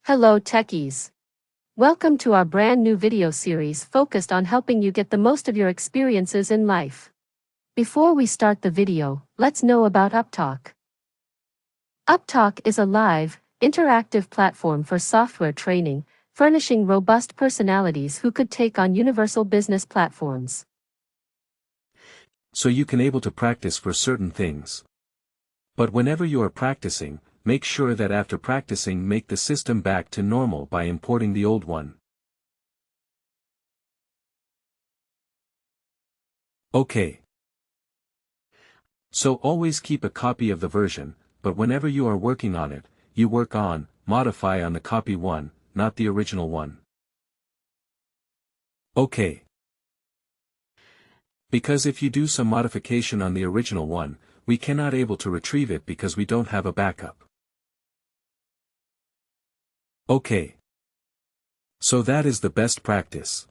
Hello techies. Welcome to our brand new video series focused on helping you get the most of your experiences in life. Before we start the video, let's know about Upptalk. Upptalk is a live, interactive platform for software training, furnishing robust personalities who could take on universal business platforms. So you can able to practice for certain things. But whenever you are practicing, make sure that after practicing make the system back to normal by importing the old one. Okay. So always keep a copy of the version, but whenever you are working on it, you modify on the copy one, not the original one. Okay. Because if you do some modification on the original one, we cannot able to retrieve it because we don't have a backup. Okay. So that is the best practice.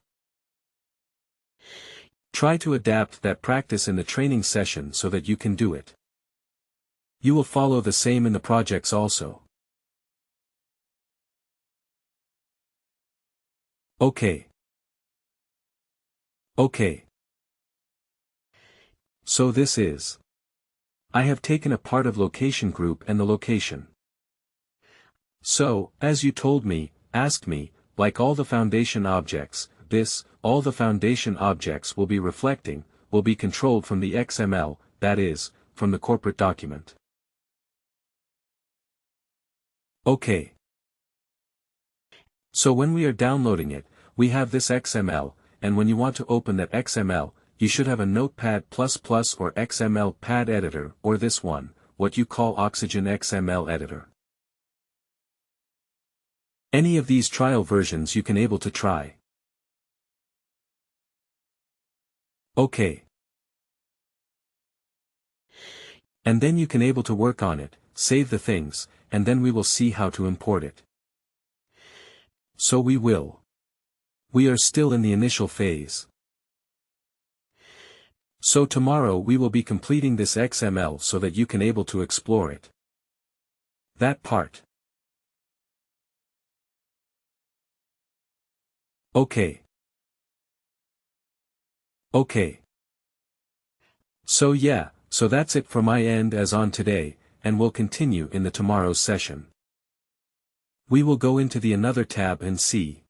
Try to adapt that practice in the training session so that you can do it. You will follow the same in the projects also. Okay. Okay. So this is. I have taken a part of location group and the location. So, as you told me, asked me, like all the foundation objects, all the foundation objects will be reflecting, will be controlled from the XML, that is, from the corporate document. Okay. So when we are downloading it, we have this XML, and when you want to open that XML, you should have a Notepad++ or XML pad editor, or this one, what you call Oxygen XML editor. Any of these trial versions you can able to try. Okay. And then you can able to work on it, save the things, and then we will see how to import it. So we will. We are still in the initial phase. So tomorrow we will be completing this XML so that you can able to explore it. That part. Okay. Okay. So yeah, so that's it for my end as on today, and we'll continue in the tomorrow's session. We will go into the another tab and see.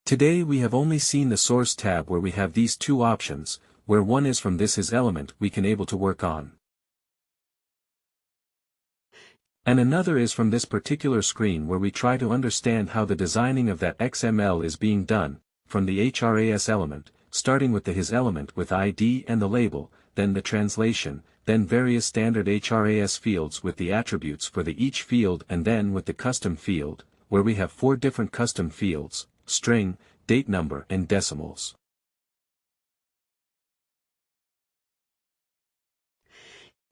Today we have only seen the source tab where we have these two options, where one is from this is element we can able to work on. And another is from this particular screen where we try to understand how the designing of that XML is being done, from the HRAS element, starting with the his element with ID and the label, then the translation, then various standard HRAS fields with the attributes for the each field and then with the custom field, where we have 4 different custom fields, string, date number and decimals.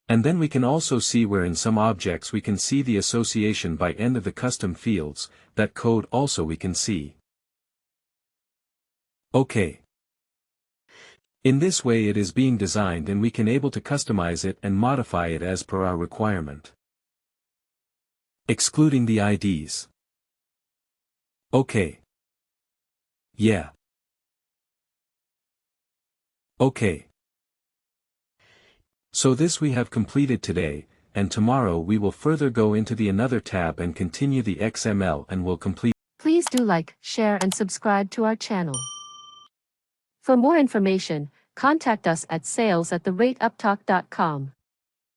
And then we can also see where in some objects we can see the association by end of the custom fields, that code also we can see. Okay. In this way it is being designed and we can able to customize it and modify it as per our requirement. Excluding the IDs. Okay. Yeah. Okay. So this we have completed today, and tomorrow we will further go into the another tab and continue the XML and will complete. Please do like, share and subscribe to our channel. For more information, contact us at sales@upptalk.com.